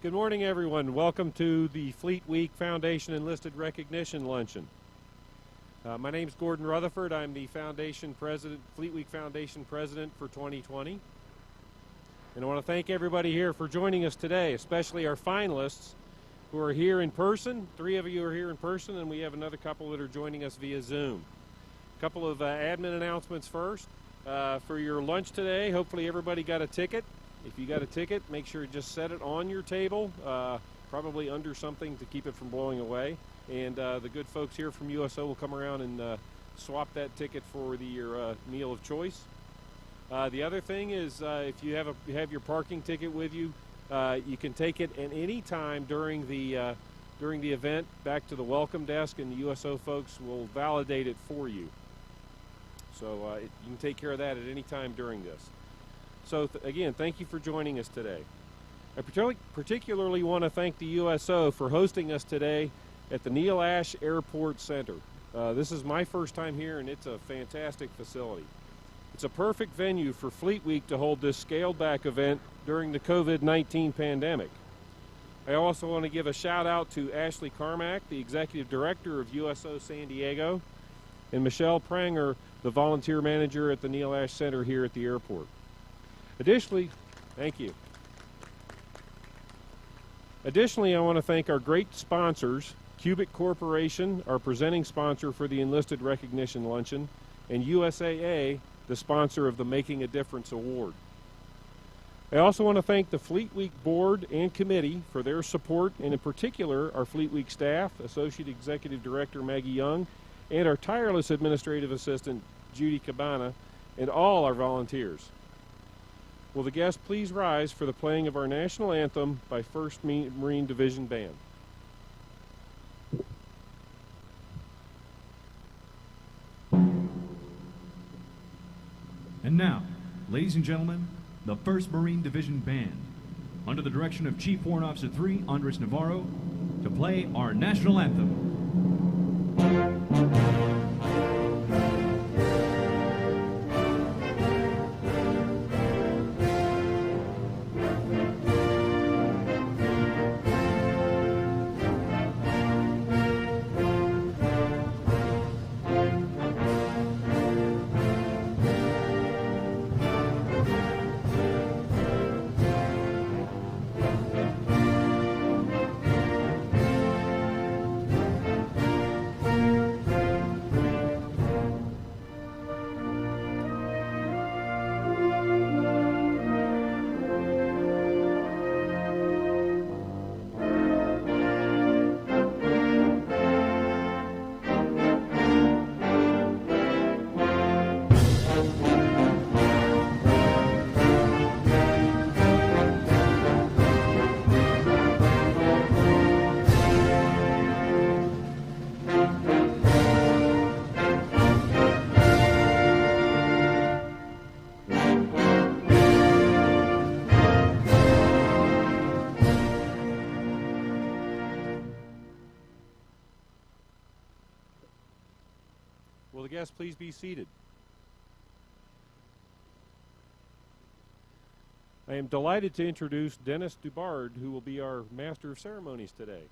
Good morning, everyone. Welcome to the Fleet Week Foundation Enlisted Recognition Luncheon. My name is Gordon Rutherford. I'm the Foundation President, Fleet Week Foundation President for 2020. And I want to thank everybody here for joining us today, especially our finalists who are here in person. 3 of you are here in person, and we have another couple that are joining us via Zoom. A couple of admin announcements first. For your lunch today, hopefully everybody got a ticket. If you got a ticket, make sure you just set it on your table, probably under something to keep it from blowing away. And the good folks here from USO will come around and swap that ticket for your meal of choice. The other thing is if you have your parking ticket with you, you can take it at any time during the event back to the welcome desk, and the USO folks will validate it for you. So you can take care of that at any time during this. So again, thank you for joining us today. I particularly want to thank the USO for hosting us today at the Neil Ashe Airport Center. This is my first time here, and it's a fantastic facility. It's a perfect venue for Fleet Week to hold this scaled-back event during the COVID-19 pandemic. I also want to give a shout-out to Ashley Carmack, the Executive Director of USO San Diego, and Michelle Pranger, the Volunteer Manager at the Neil Ashe Center here at the airport. Additionally, thank you. Additionally, I want to thank our great sponsors, Cubic Corporation, our presenting sponsor for the Enlisted Recognition Luncheon, and USAA, the sponsor of the Making a Difference Award. I also want to thank the Fleet Week Board and Committee for their support, and in particular, our Fleet Week staff, Associate Executive Director Maggie Young, and our tireless Administrative Assistant, Judy Cabana, and all our volunteers. Will the guests please rise for the playing of our national anthem by 1st Marine Division Band. And now, ladies and gentlemen, the 1st Marine Division Band, under the direction of Chief Warrant Officer 3, Andres Navarro, to play our national anthem. Will the guests please be seated? I am delighted to introduce Dennis Dubard, who will be our Master of Ceremonies today.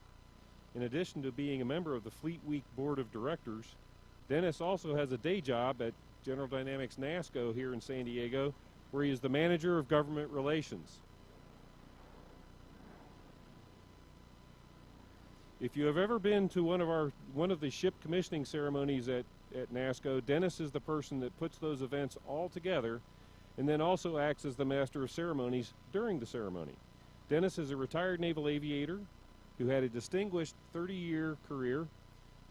In addition to being a member of the Fleet Week Board of Directors, Dennis also has a day job at General Dynamics NASCO here in San Diego, where he is the Manager of Government Relations. If you have ever been to one of the ship commissioning ceremonies at NASCO, Dennis is the person that puts those events all together and then also acts as the Master of Ceremonies during the ceremony. Dennis is a retired naval aviator who had a distinguished 30-year career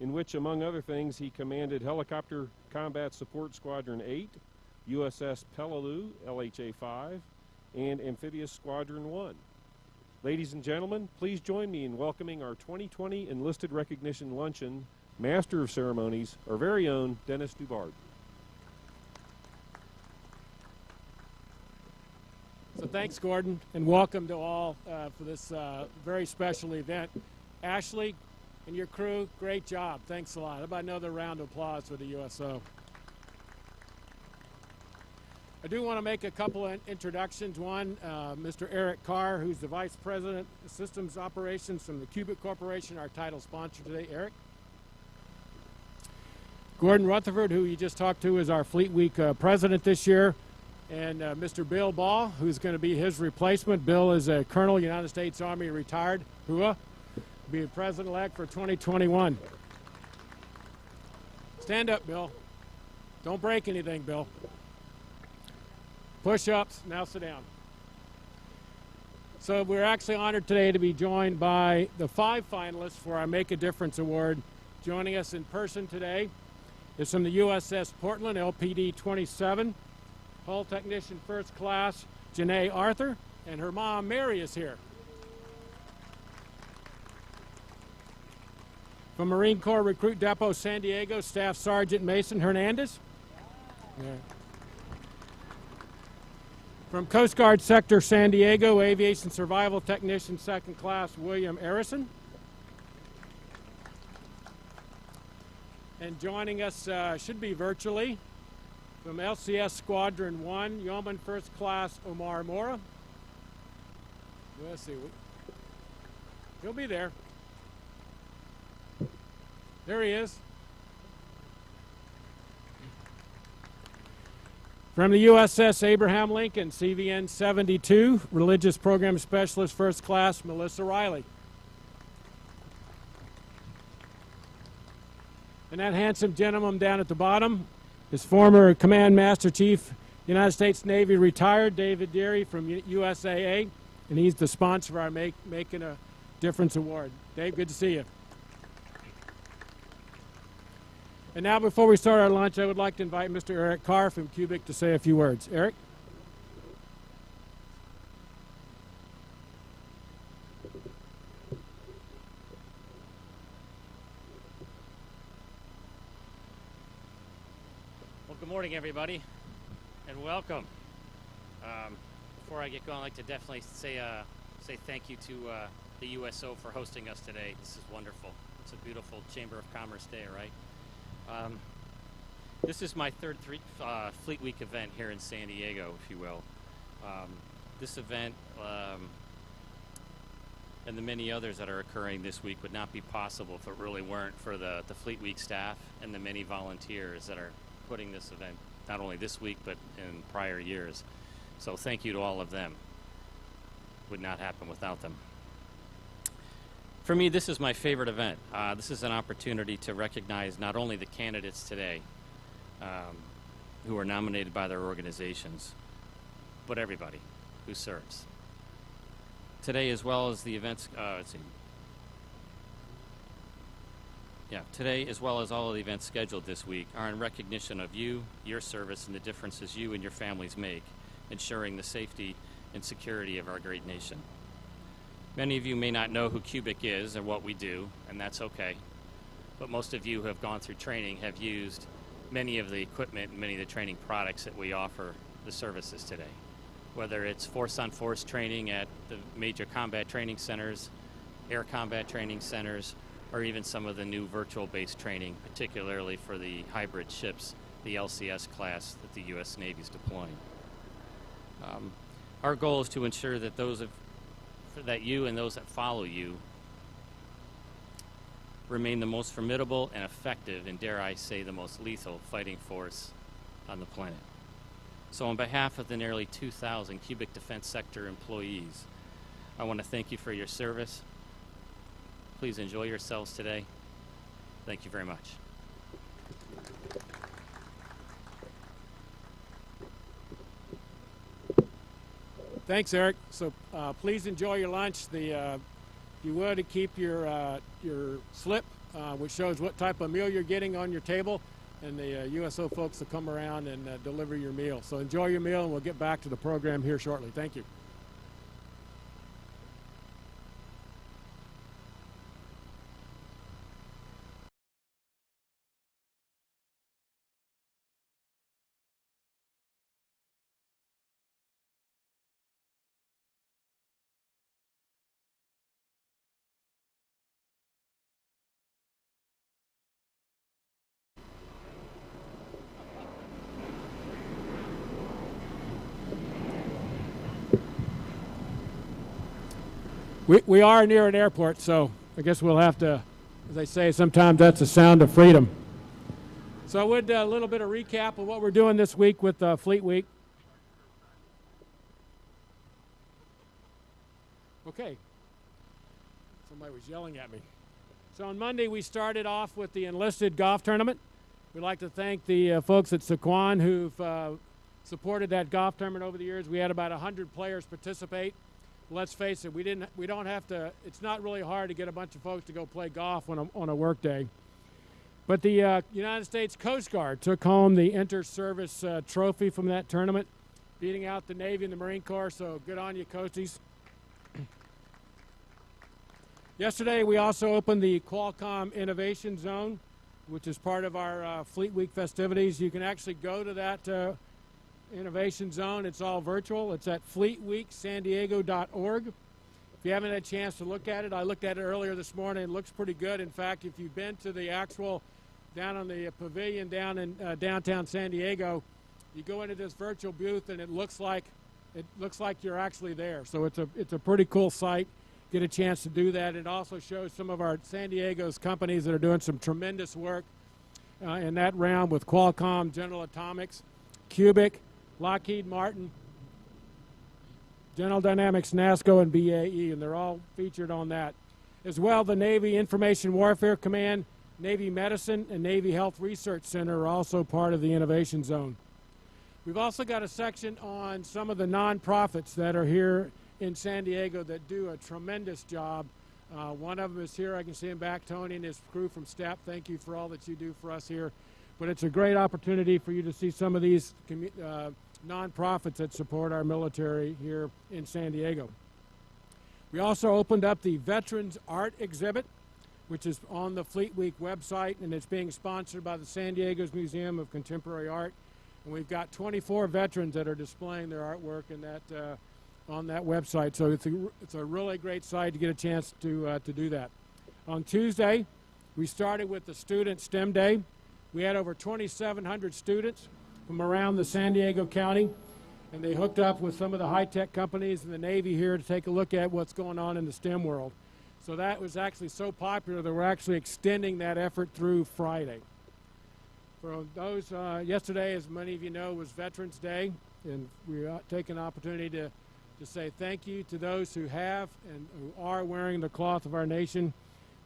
in which, among other things, he commanded Helicopter Combat Support Squadron 8, USS Peleliu, LHA-5, and Amphibious Squadron 1. Ladies and gentlemen, please join me in welcoming our 2020 Enlisted Recognition Luncheon Master of Ceremonies, our very own Dennis Dubard. So thanks, Gordon, and welcome to all for this very special event. Ashley and your crew, great job. Thanks a lot. How about another round of applause for the USO? I do want to make a couple of introductions. One, Mr. Eric Carr, who's the Vice President of Systems Operations from the Cubic Corporation, our title sponsor today. Eric. Gordon Rutherford, who you just talked to, is our Fleet Week President this year. And Mr. Bill Ball, who's going to be his replacement. Bill is a Colonel, United States Army, retired. Hua. Be President-elect for 2021. Stand up, Bill. Don't break anything, Bill. Push-ups, now sit down. So we're actually honored today to be joined by the 5 finalists for our Make a Difference Award. Joining us in person today is from the USS Portland, LPD 27, Hull Technician First Class Janae Arthur, and her mom Mary is here. From Marine Corps Recruit Depot San Diego, Staff Sergeant Mason Hernandez. Yeah. From Coast Guard Sector San Diego, Aviation Survival Technician Second Class William Arison. And joining us should be virtually from LCS Squadron 1, Yeoman First Class Omar Mora. Let's see. He'll be there. There he is. From the USS Abraham Lincoln, CVN 72, Religious Program Specialist First Class Melissa Riley. And that handsome gentleman down at the bottom is former Command Master Chief, United States Navy retired, David Deary from USAA, and he's the sponsor of our Making a Difference Award. Dave, good to see you. And now, before we start our lunch, I would like to invite Mr. Eric Carr from Cubic to say a few words. Eric? Well, good morning, everybody, and welcome. Before I get going, I'd like to definitely say thank you to the USO for hosting us today. This is wonderful. It's a beautiful Chamber of Commerce day, right? This is my third Fleet Week event here in San Diego, if you will. This event and the many others that are occurring this week would not be possible if it really weren't for the Fleet Week staff and the many volunteers that are putting this event, not only this week, but in prior years. So thank you to all of them. Would not happen without them. For me, this is my favorite event. This is an opportunity to recognize not only the candidates today who are nominated by their organizations, but everybody who serves. Today, as well as the events, today, as well as all of the events scheduled this week, are in recognition of you, your service, and the differences you and your families make, ensuring the safety and security of our great nation. Many of you may not know who Cubic is or what we do, and that's okay. But most of you who have gone through training have used many of the equipment and many of the training products that we offer the services today. Whether it's force-on-force training at the major combat training centers, air combat training centers, or even some of the new virtual-based training, particularly for the hybrid ships, the LCS class that the U.S. Navy is deploying. Our goal is to ensure that that you and those that follow you remain the most formidable and effective, and dare I say, the most lethal fighting force on the planet. So on behalf of the nearly 2,000 Cubic Defense Sector employees, I want to thank you for your service. Please enjoy yourselves today. Thank you very much. Thanks, Eric. So please enjoy your lunch. If you would, keep your slip, which shows what type of meal you're getting on your table, and the USO folks will come around and deliver your meal. So enjoy your meal, and we'll get back to the program here shortly. Thank you. We are near an airport, so I guess we'll have to, as they say, sometimes that's the sound of freedom. So I would a little bit of recap of what we're doing this week with Fleet Week. Okay. Somebody was yelling at me. So on Monday we started off with the Enlisted golf tournament. We'd like to thank the folks at Sequan who've supported that golf tournament over the years. We had about 100 players participate. Let's face it, we don't have to. It's not really hard to get a bunch of folks to go play golf on a work day. But the United States Coast Guard took home the inter-service trophy from that tournament, beating out the Navy and the Marine Corps. So good on you, Coasties. Yesterday, we also opened the Qualcomm Innovation Zone, which is part of our Fleet Week festivities. You can actually go to that Innovation Zone. It's all virtual. It's at fleetweeksandiego.org. If you haven't had a chance to look at it, I looked at it earlier this morning. It looks pretty good. In fact, if you've been to the actual down on the pavilion down in downtown San Diego, you go into this virtual booth and it looks like you're actually there. So it's a pretty cool site. Get a chance to do that. It also shows some of our San Diego's companies that are doing some tremendous work in that realm with Qualcomm, General Atomics, Cubic, Lockheed Martin, General Dynamics, NASCO, and BAE, and they're all featured on that. As well, the Navy Information Warfare Command, Navy Medicine, and Navy Health Research Center are also part of the Innovation Zone. We've also got a section on some of the nonprofits that are here in San Diego that do a tremendous job. One of them is here. I can see him back, Tony and his crew from STEP. Thank you for all that you do for us here. But it's a great opportunity for you to see some of these nonprofits that support our military here in San Diego. We also opened up the Veterans Art Exhibit, which is on the Fleet Week website, and it's being sponsored by the San Diego's Museum of Contemporary Art. And we've got 24 veterans that are displaying their artwork in that on that website. So it's a really great site to get a chance to do that. On Tuesday, we started with the Student STEM Day. We had over 2,700 students from around the San Diego County, and they hooked up with some of the high-tech companies and the Navy here to take a look at what's going on in the STEM world. So that was actually so popular that we're actually extending that effort through Friday. For those, yesterday, as many of you know, was Veterans Day, and we take an opportunity to say thank you to those who have and who are wearing the cloth of our nation.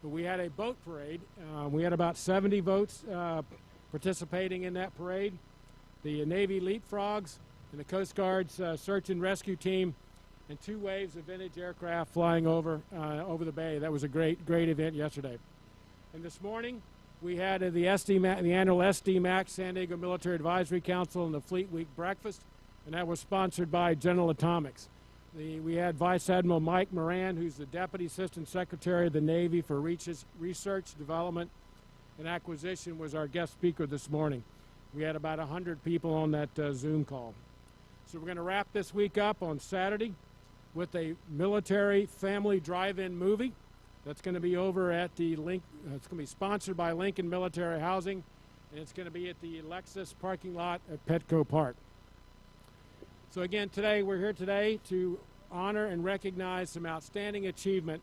But we had a boat parade. We had about 70 boats participating in that parade. The Navy Leapfrogs and the Coast Guard's search and rescue team, and 2 waves of vintage aircraft flying over the bay. That was a great event yesterday. And this morning, we had the annual SDMAC, San Diego Military Advisory Council, and the Fleet Week breakfast, and that was sponsored by General Atomics. We had Vice Admiral Mike Moran, who's the Deputy Assistant Secretary of the Navy for Research, Development, and Acquisition, was our guest speaker this morning. We had about 100 people on that Zoom call. So we're going to wrap this week up on Saturday with a military family drive-in movie that's going to be over at the it's going to be sponsored by Lincoln Military Housing, and it's going to be at the Lexus parking lot at Petco Park. So again, we're here today to honor and recognize some outstanding achievement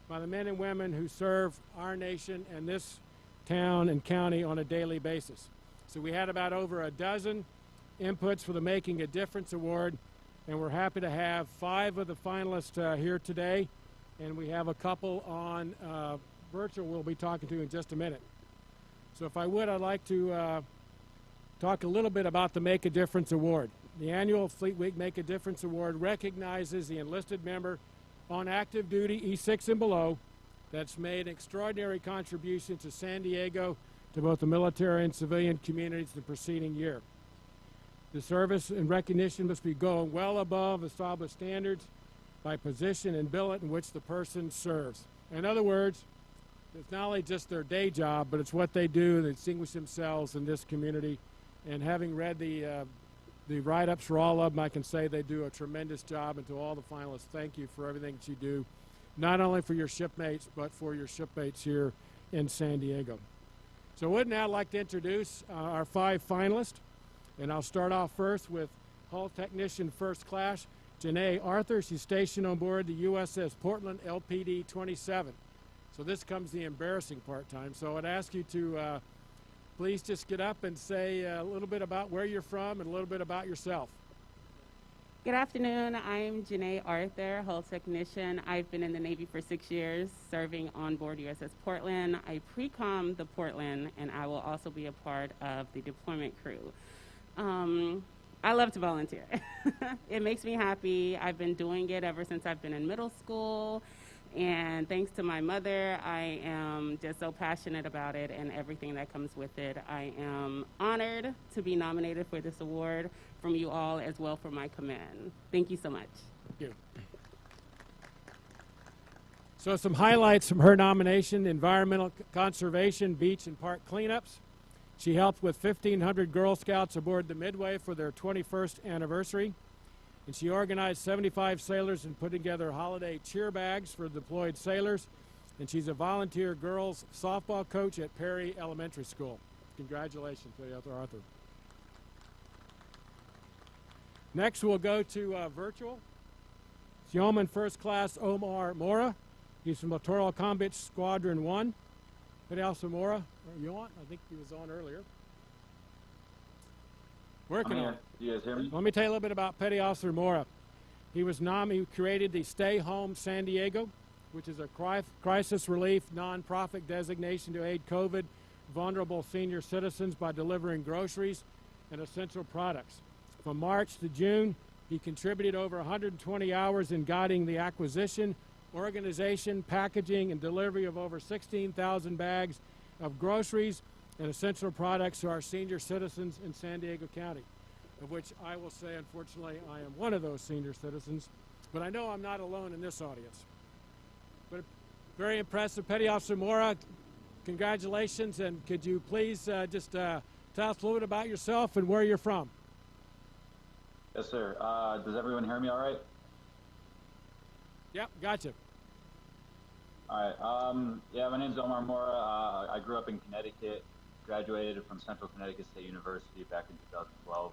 by the men and women who serve our nation and this town and county on a daily basis. So we had about over a dozen inputs for the Making a Difference Award, and we're happy to have 5 of the finalists here today, and we have a couple on virtual we'll be talking to in just a minute. So if I would, I'd like to talk a little bit about the Make a Difference Award. The annual Fleet Week Make a Difference Award recognizes the enlisted member on active duty E6 and below that's made extraordinary contributions to San Diego, to both the military and civilian communities the preceding year. The service and recognition must be going well above established standards by position and billet in which the person serves. In other words, it's not only just their day job, but it's what they do to distinguish themselves in this community. And having read the write-ups for all of them, I can say they do a tremendous job. And to all the finalists, thank you for everything that you do, not only for your shipmates, but for your shipmates here in San Diego. So I would now like to introduce our 5 finalists. And I'll start off first with Hull Technician First Class. Janae Arthur. She's stationed on board the USS Portland LPD 27. So this comes the embarrassing part-time. So I'd ask you to please just get up and say a little bit about where you're from and a little bit about yourself. Good afternoon. I'm Janae Arthur, hull technician. I've been in the Navy for 6 years, serving on board USS Portland. I pre-com the Portland, and I will also be a part of the deployment crew. I love to volunteer. It makes me happy. I've been doing it ever since I've been in middle school. And thanks to my mother, I am just so passionate about it and everything that comes with it. I am honored to be nominated for this award from you all as well for my command. Thank you so much. Thank you. So some highlights from her nomination: environmental conservation, beach and park cleanups. She helped with 1,500 Girl Scouts aboard the Midway for their 21st anniversary. And she organized 75 sailors and put together holiday cheer bags for deployed sailors. And she's a volunteer girls softball coach at Perry Elementary School. Congratulations, Arthur. Next, we'll go to virtual. It's Yeoman First Class Omar Mora. He's from Littoral Combat Squadron 1. Petty Officer Mora, are you on? I think he was on earlier. Working on it. Do you guys hear me? Let me tell you a little bit about Petty Officer Mora. He created the Stay Home San Diego, which is a crisis relief nonprofit designation to aid COVID vulnerable senior citizens by delivering groceries and essential products. From March to June, he contributed over 120 hours in guiding the acquisition, organization, packaging, and delivery of over 16,000 bags of groceries and essential products to our senior citizens in San Diego County, of which I will say, unfortunately, I am one of those senior citizens, but I know I'm not alone in this audience. But very impressive. Petty Officer Mora, congratulations, and could you please just tell us a little bit about yourself and where you're from? Yes, sir. Does everyone hear me all right? Yep, gotcha. All right. Yeah, my name's Omar Mora. I grew up in Connecticut, graduated from Central Connecticut State University back in 2012.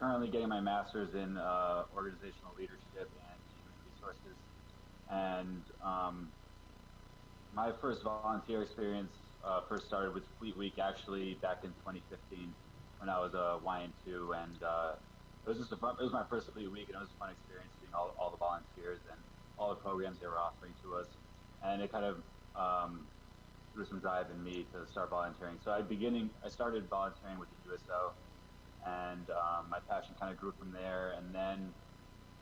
Currently getting my master's in organizational leadership and human resources. And my first volunteer experience first started with Fleet Week, actually back in 2015 when I was a YN2, and it was my first Fleet Week, and it was a fun experience seeing all the volunteers and all the programs they were offering to us. And it kind of threw some drive in me to start volunteering. So I started volunteering with the USO, and my passion kind of grew from there. And then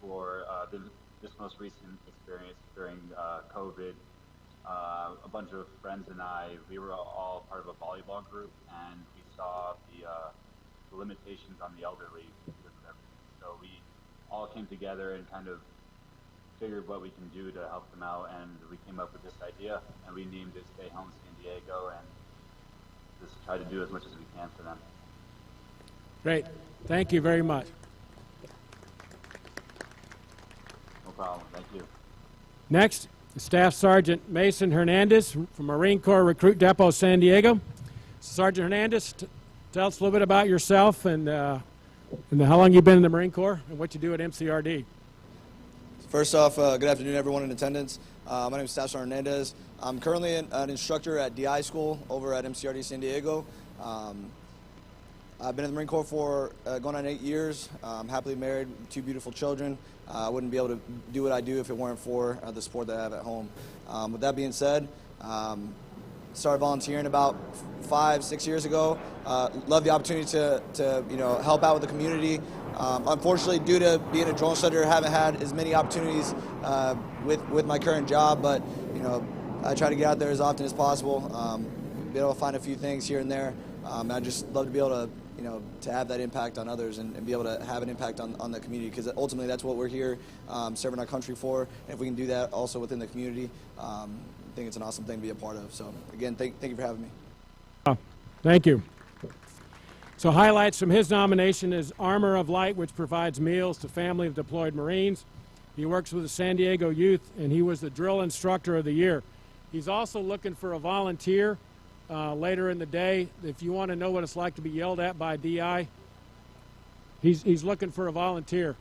for this most recent experience during COVID, a bunch of friends and we were all part of a volleyball group, and we saw the limitations on the elderly because of everything. So we all came together and kind of figured what we can do to help them out, and we came up with this idea, and we named it Stay Home San Diego, and just try to do as much as we can for them. Great. Thank you very much. No problem. Thank you. Next, Staff Sergeant Mason Hernandez from Marine Corps Recruit Depot, San Diego. Sergeant Hernandez, tell us a little bit about yourself and how long you've been in the Marine Corps and what you do at MCRD. First off, good afternoon, everyone in attendance. My name is Staff Sergeant Hernandez. I'm currently an instructor at DI School over at MCRD San Diego. I've been in the Marine Corps for going on 8 years. I'm happily married with 2 beautiful children. I wouldn't be able to do what I do if it weren't for the support that I have at home. With that being said, started volunteering about 5-6 years ago. Love the opportunity to help out with the community. Unfortunately, due to being a drone instructor, I haven't had as many opportunities with my current job, but I try to get out there as often as possible, be able to find a few things here and there. I just love to be able to have that impact on others and be able to have an impact on the community, because ultimately that's what we're here serving our country for. And if we can do that also within the community, I think it's an awesome thing to be a part of. So again, thank you for having me. Thank you. So highlights from his nomination is Armor of Light, which provides meals to family of deployed Marines. He works with the San Diego Youth, and he was the Drill Instructor of the Year. He's also looking for a volunteer later in the day. If you want to know what it's like to be yelled at by DI, he's looking for a volunteer.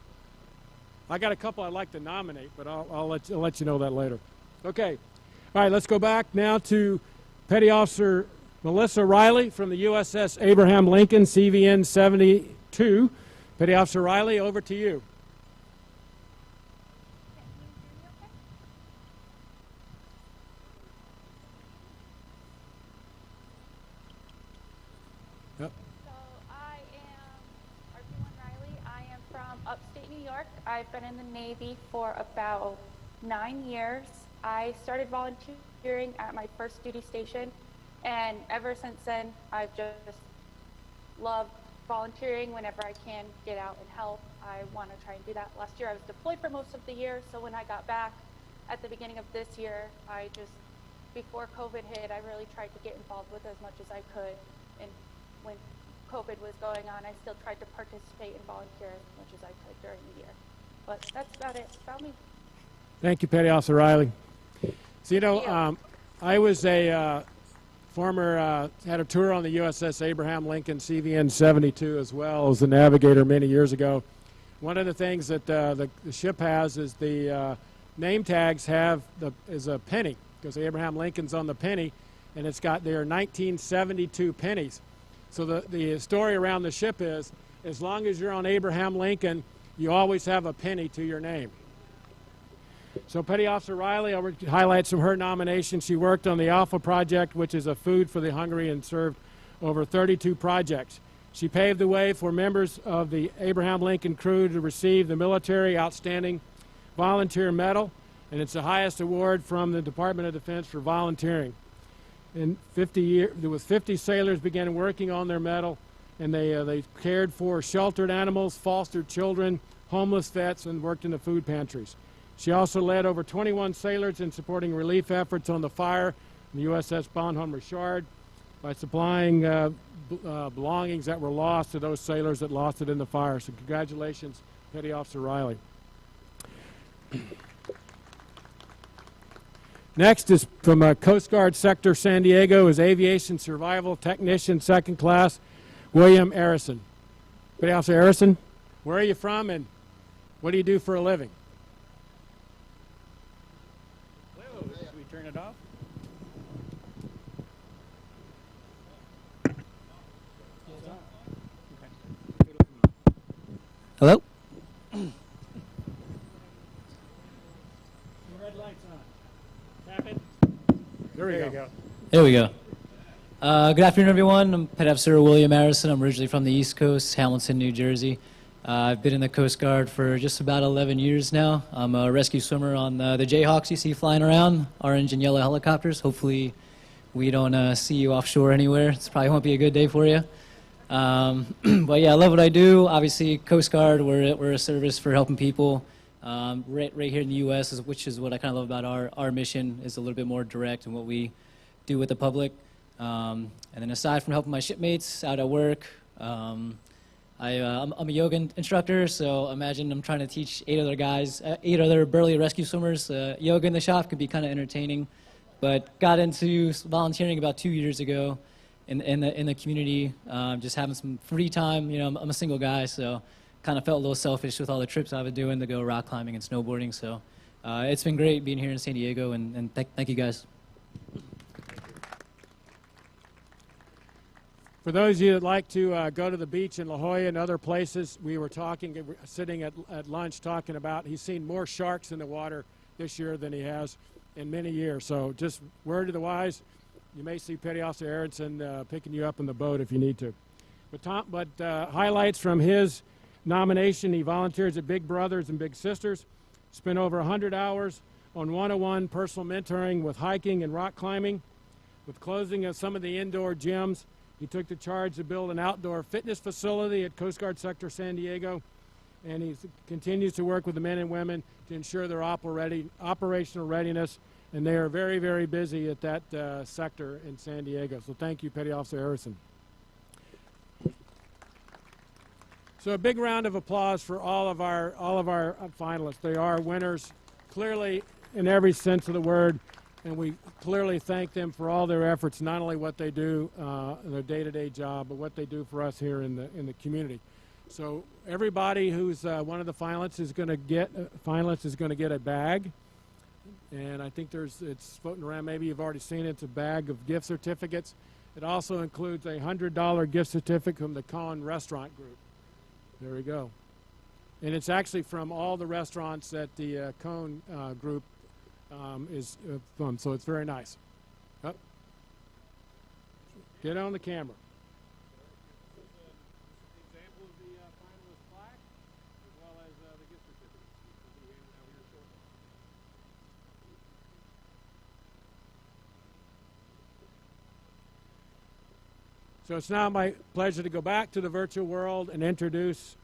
I got a couple I'd like to nominate, but I'll let you know that later. Okay. All right, let's go back now to Petty Officer Melissa Riley from the USS Abraham Lincoln, CVN 72. Petty Officer Riley, over to you. So I am RP1 Riley. I am from upstate New York. I've been in the Navy for about 9 years. I started volunteering at my first duty station, and ever since then, I've just loved volunteering whenever I can get out and help. I want to try and do that. Last year, I was deployed for most of the year, so when I got back at the beginning of this year, before COVID hit, I really tried to get involved with as much as I could. And when COVID was going on, I still tried to participate and volunteer as much as I could during the year. But that's about it about me. Thank you, Petty Officer Riley. So, I was a had a tour on the USS Abraham Lincoln CVN 72 as well as a navigator many years ago. One of the things that the ship has is the name tags is a penny, because Abraham Lincoln's on the penny, and it's got their 1972 pennies. So the story around the ship is, as long as you're on Abraham Lincoln, you always have a penny to your name. So Petty Officer Riley, I'll highlight some of her nominations. She worked on the Alpha Project, which is a food for the hungry, and served over 32 projects. She paved the way for members of the Abraham Lincoln crew to receive the Military Outstanding Volunteer Medal, and it's the highest award from the Department of Defense for volunteering. In 50 years, there was 50 sailors began working on their medal, and they cared for sheltered animals, fostered children, homeless vets, and worked in the food pantries. She also led over 21 sailors in supporting relief efforts on the fire in the USS Bonhomme Richard by supplying belongings that were lost to those sailors that lost it in the fire. So congratulations, Petty Officer Riley. Next is from Coast Guard Sector San Diego is Aviation Survival Technician, Second Class, William Arison. Petty Officer Arison, where are you from and what do you do for a living? Should we turn it off? Hello? Red lights on. Tap it. There we go. There we go. Good afternoon, everyone. I'm Petty Officer William Arison. I'm originally from the East Coast, Hamilton, New Jersey. I've been in the Coast Guard for just about 11 years now. I'm a rescue swimmer on the Jayhawks you see flying around, orange and yellow helicopters. Hopefully we don't see you offshore anywhere. It probably won't be a good day for you. But yeah, I love what I do. Obviously, Coast Guard, we're a service for helping people right here in the U.S., which is what I kind of love about our mission, is a little bit more direct in what we do with the public. And then aside from helping my shipmates out at work, I'm a yoga instructor, so imagine I'm trying to teach 8 other burly rescue swimmers yoga in the shop. Could be kind of entertaining, but got into volunteering about 2 years ago in the community, just having some free time. You know, I'm a single guy, so kind of felt a little selfish with all the trips I've been doing to go rock climbing and snowboarding. So it's been great being here in San Diego, and thank you guys. For those of you that like to go to the beach in La Jolla and other places, we were sitting at lunch talking about he's seen more sharks in the water this year than he has in many years. So just word to the wise, you may see Petty Officer Aronson picking you up in the boat if you need to. But highlights from his nomination: he volunteers at Big Brothers and Big Sisters, spent over 100 hours on one-on-one personal mentoring with hiking and rock climbing. With closing of some of the indoor gyms, he took the charge to build an outdoor fitness facility at Coast Guard Sector San Diego, and he continues to work with the men and women to ensure their operational readiness, and they are very, very busy at that sector in San Diego. So thank you, Petty Officer Harrison. So a big round of applause for all of our finalists. They are winners, clearly in every sense of the word. And we clearly thank them for all their efforts, not only what they do in their day-to-day job, but what they do for us here in the community. So everybody who's one of the finalists is going to get a bag, and I think it's floating around. Maybe you've already seen it. It's a bag of gift certificates. It also includes a $100 gift certificate from the Cone Restaurant Group. There we go. And it's actually from all the restaurants that the Cone Group is from, so it's very nice. Oh. Get on the camera. So it's now my pleasure to go back to the virtual world and introduce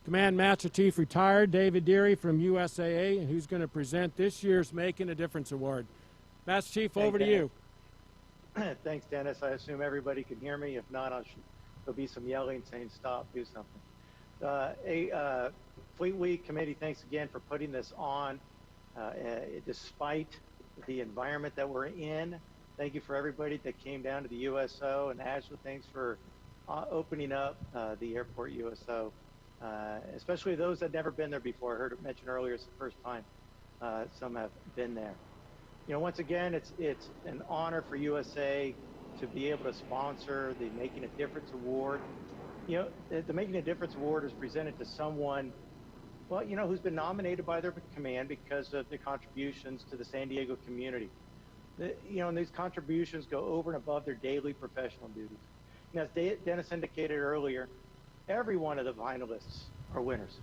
Command Master Chief Retired David Deary from USAA, who's going to present this year's Making a Difference Award. Master Chief, over to you. Thanks, Dennis. I assume everybody can hear me. If not, there'll be some yelling saying stop, do something. Fleet Week Committee, thanks again for putting this on. Despite the environment that we're in, thank you for everybody that came down to the USO, and Ashley, thanks for opening up the airport USO, especially those that never been there before. I heard it mentioned earlier it's the first time some have been there. You know, once again, it's an honor for USA to be able to sponsor the Making a Difference Award. You know, the Making a Difference Award is presented to someone, well, you know, who's been nominated by their command because of their contributions to the San Diego community. You know, and these contributions go over and above their daily professional duties. You know, as Dennis indicated earlier, every one of the finalists are winners.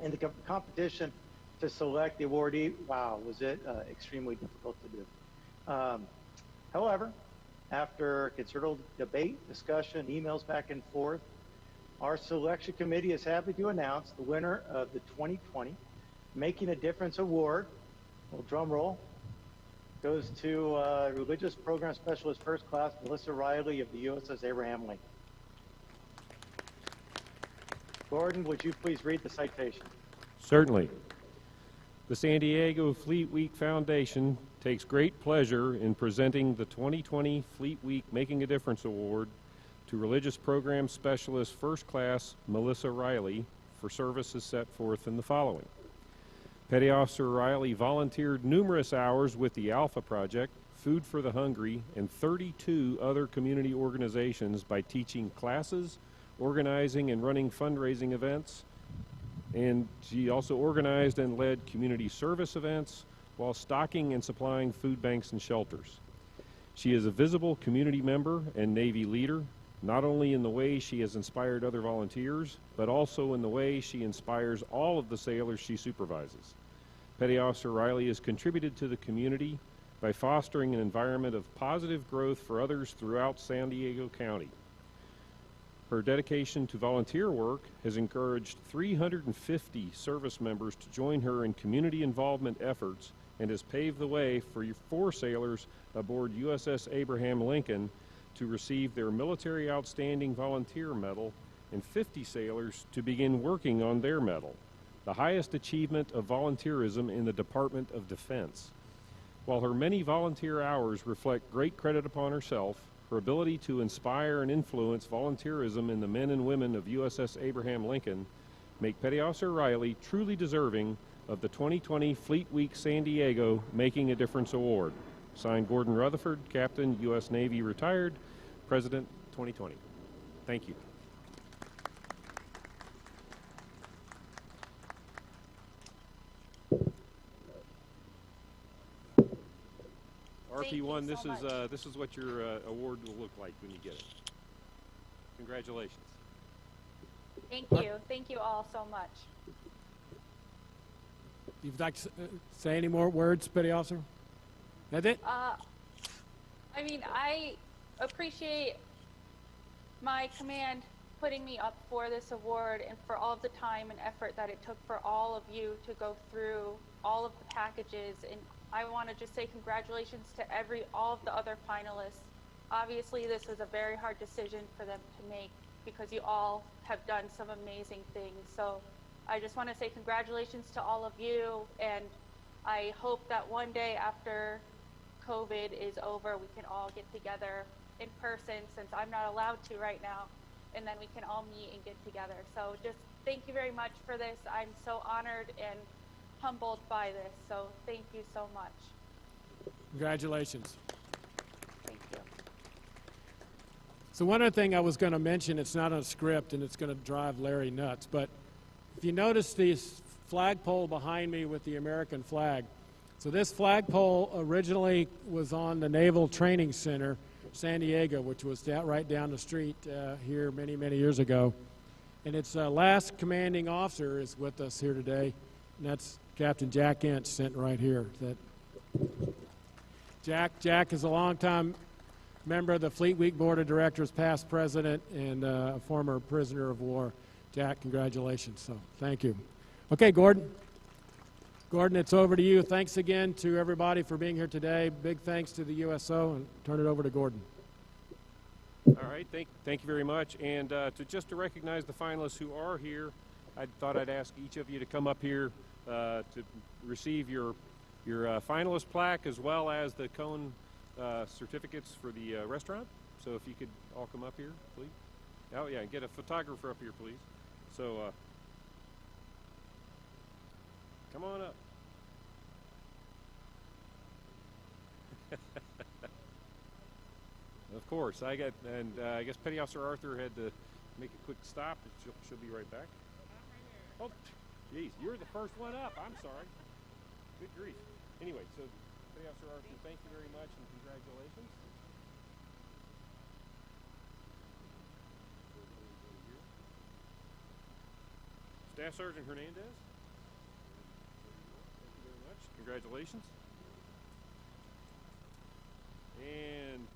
And the competition to select the awardee, wow, was it extremely difficult to do. However, after considerable debate, discussion, emails back and forth, our selection committee is happy to announce the winner of the 2020 Making a Difference Award, well, drum roll, goes to Religious Program Specialist First Class Melissa Riley of the USS Abraham Lincoln. Gordon, would you please read the citation? Certainly. The San Diego Fleet Week Foundation takes great pleasure in presenting the 2020 Fleet Week Making a Difference Award to Religious Program Specialist First Class Melissa Riley for services set forth in the following. Petty Officer Riley volunteered numerous hours with the Alpha Project, Food for the Hungry, and 32 other community organizations by teaching classes, organizing and running fundraising events, and she also organized and led community service events while stocking and supplying food banks and shelters. She is a visible community member and Navy leader, not only in the way she has inspired other volunteers, but also in the way she inspires all of the sailors she supervises. Petty Officer Riley has contributed to the community by fostering an environment of positive growth for others throughout San Diego County. Her dedication to volunteer work has encouraged 350 service members to join her in community involvement efforts and has paved the way for 4 sailors aboard USS Abraham Lincoln to receive their Military Outstanding Volunteer Medal and 50 sailors to begin working on their medal, the highest achievement of volunteerism in the Department of Defense. While her many volunteer hours reflect great credit upon herself, her ability to inspire and influence volunteerism in the men and women of USS Abraham Lincoln make Petty Officer Riley truly deserving of the 2020 Fleet Week San Diego Making a Difference Award. Signed, Gordon Rutherford, Captain, U.S. Navy, retired, President, 2020. Thank you. RP1, this is what your award will look like when you get it. Congratulations. Thank you all so much. You'd like to say any more words, Petty Officer? That's it? I mean, I appreciate my command putting me up for this award and for all of the time and effort that it took for all of you to go through all of the packages. And I want to just say congratulations to all of the other finalists. Obviously, this is a very hard decision for them to make because you all have done some amazing things. So I just want to say congratulations to all of you, and I hope that one day after COVID is over, we can all get together in person, since I'm not allowed to right now, and then we can all meet and get together. So just thank you very much for this. I'm so honored and humbled by this. So thank you so much. Congratulations. Thank you. So one other thing I was going to mention, it's not on a script and it's going to drive Larry nuts, but if you notice this flagpole behind me with the American flag, so this flagpole originally was on the Naval Training Center, San Diego, which was right down the street here many, many years ago. And its last commanding officer is with us here today, and that's Captain Jack Inch, sitting right here. Jack is a longtime member of the Fleet Week Board of Directors, past president, and a former prisoner of war. Jack, congratulations. So thank you. Okay, Gordon. Gordon, it's over to you. Thanks again to everybody for being here today. Big thanks to the USO, and turn it over to Gordon. All right, thank you very much. And to recognize the finalists who are here, I thought I'd ask each of you to come up here to receive your finalist plaque as well as the cone certificates for the restaurant. So if you could all come up here, please. Oh yeah, and get a photographer up here, please. So come on up. Of course, I guess Petty Officer Arthur had to make a quick stop. She'll be right back. Oh, geez, you're the first one up. I'm sorry. Good grief. Anyway, so Petty Officer Arthur, thank you very much and congratulations. Staff Sergeant Hernandez. Thank you very much. Congratulations. And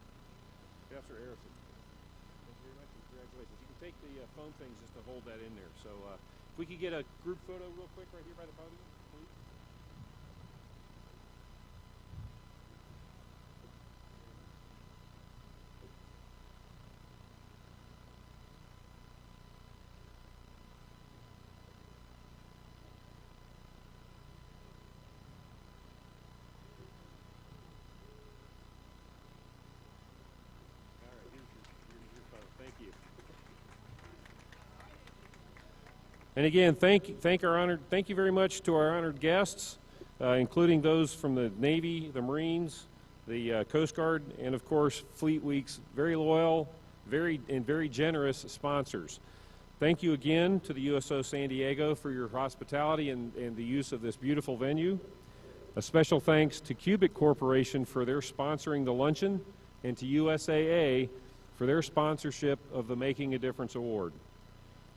Officer Harrison. Thank you very much and congratulations. You can take the phone things just to hold that in there. So if we could get a group photo real quick right here by the podium, please. Thank you. And again, thank you very much to our honored guests, including those from the Navy, the Marines, the Coast Guard, and of course Fleet Week's very loyal, very generous sponsors. Thank you again to the USO San Diego for your hospitality and the use of this beautiful venue. A special thanks to Cubic Corporation for their sponsoring the luncheon, and to USAA for their sponsorship of the Making a Difference Award.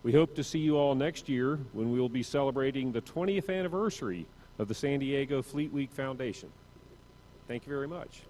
We hope to see you all next year when we will be celebrating the 20th anniversary of the San Diego Fleet Week Foundation. Thank you very much.